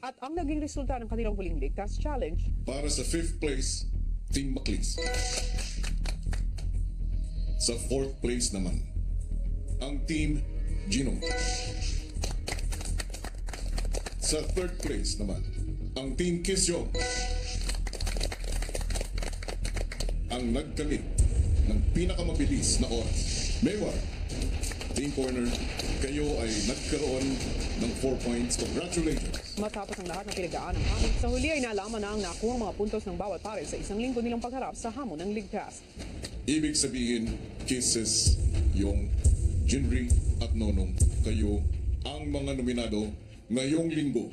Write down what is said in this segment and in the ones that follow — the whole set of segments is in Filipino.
at ang naging resulta ng kanilang huling ligtas challenge. Para sa 5th place, Team Maclis. Sa 4th place naman, ang Team Gino. Sa 3rd place naman, ang Team Kisyo. Ang nagkamit ng pinakamabilis na oras. Maywar, Team Corner, kayo ay nagkaroon ng 4 points. Congratulations! Matapos ang lahat ng pinagdaan ng hamon, sa huli ay nalaman na ang nakuha mga puntos ng bawat pare sa isang linggo nilang pagharap sa hamon ng ligtas. Ibig sabihin, Kisses, yung Jinri at Nonong, kayo ang mga nominado ngayong linggo.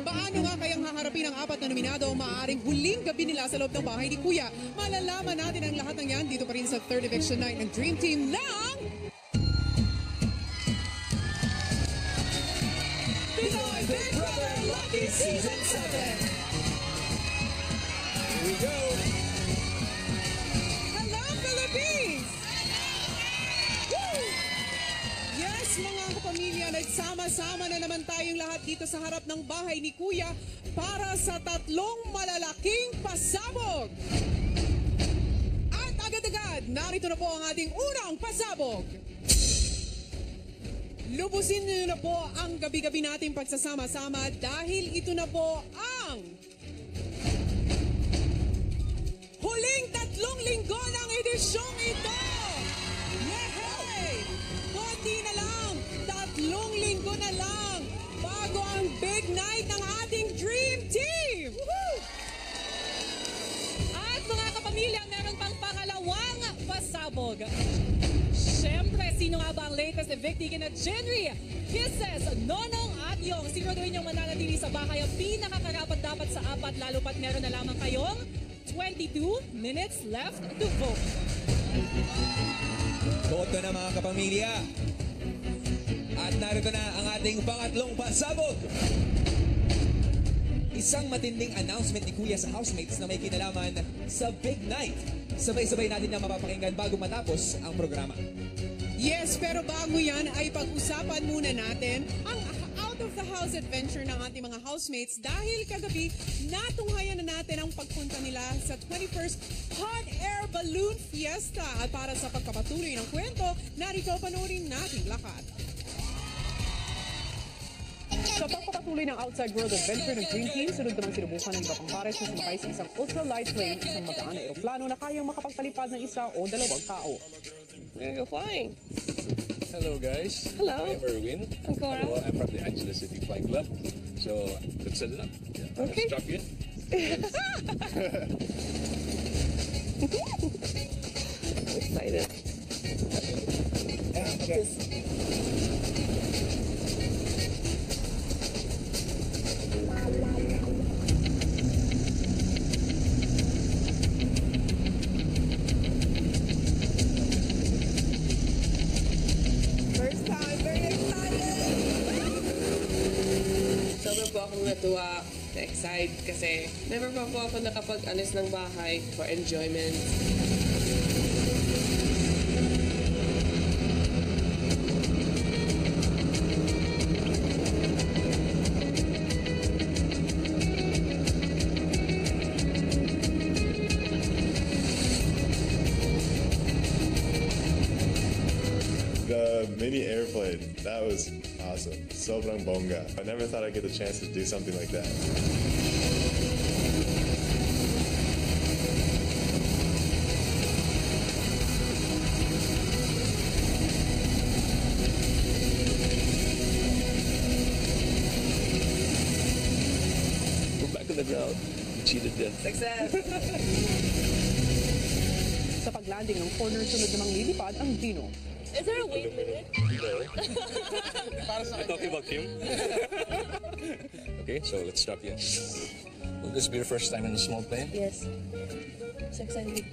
Paano nga kayang haharapin ang 4 na nominado o maaaring huling gabi nila sa loob ng bahay ni Kuya? Malalaman natin ang lahat ng yan dito pa rin sa 3rd Eviction Night ng Dream Team ng Pinoy Big Brother Lucky Season 7! Here we go! Hello, Philippines! Woo! Yes, mga kapamilya, nagsama-sama na naman tayong lahat dito sa harap ng bahay ni Kuya para sa 3 malalaking pasabog. At agad-agad, narito na po ang ating unang pasabog. Lubusin niyo na po ang gabi-gabi nating pagsasama-sama dahil ito na po ang huling 3 linggo ng edisyong ito! Yehey! Konti na lang, 3 linggo na lang bago ang big night ng ating Dream Team! Woohoo! At mga kapamilya, meron pang pangalawang pasabog. Siyempre, sino nga ba ang latest evictee kina Jinri, Kisses, Nonong at Yong? Siguraduhin niyong mananatili sa bahay ang pinakakarapat dapat sa 4 lalo pat meron na lamang kayong 22 minutes left to vote. Boto na mga kapamilya. At narito na ang ating pangatlong pasabog. Isang matinding announcement ni Kuya sa housemates na may kinalaman sa Big Night. Sabay-sabay natin na mapapakinggan bago matapos ang programa. Yes, pero bago yan ay pag-usapan muna natin ang out of the house adventure ng ating mga housemates dahil kagabi natunghayan na natin ang pagpunta nila sa 21st Hot Air Balloon Fiesta. At para sa pagpapatuloy ng kwento, narito panoorin natin lahat. Sa pagpapatuloy ng outside world adventure ng Dream Team, sunod naman sinubukan ng iba pang pares na sumakay sa isang ultralight plane, isang magaan na aeroplano na kayang makapagpalipad ng isa o 2 tao. We're gonna go flying. Hello guys. Hello. I'm Erwin. I'm Cora. Hello, I'm from the Angeles City Flying Club. So let's set it up. Okay. Let's drop you in. I'm excited. First time, very excited! Sobra po akong natuwa, na-excite kasi never pa po ako nakapag-alis ng bahay for enjoyment. The mini airplane, that was awesome. Sobrang bongga. I never thought I'd get the chance to do something like that. We're back on the ground. We cheated death. Success! Sa paglanding ng corner, sunod namang lilipad ang Dino. Is there a weight limit? I'm talking about him. Okay, so let's drop you in. Will this be your first time in a small plane? Yes. So excited.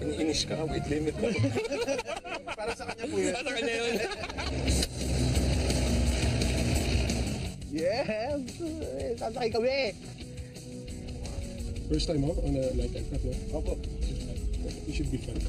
Iniinis ka, weight limit daw. Para sa kanya po yun. Para sa kanya yun. Yes! Sasakay kami! First time on a light aircraft, no? Opo. You should be fine.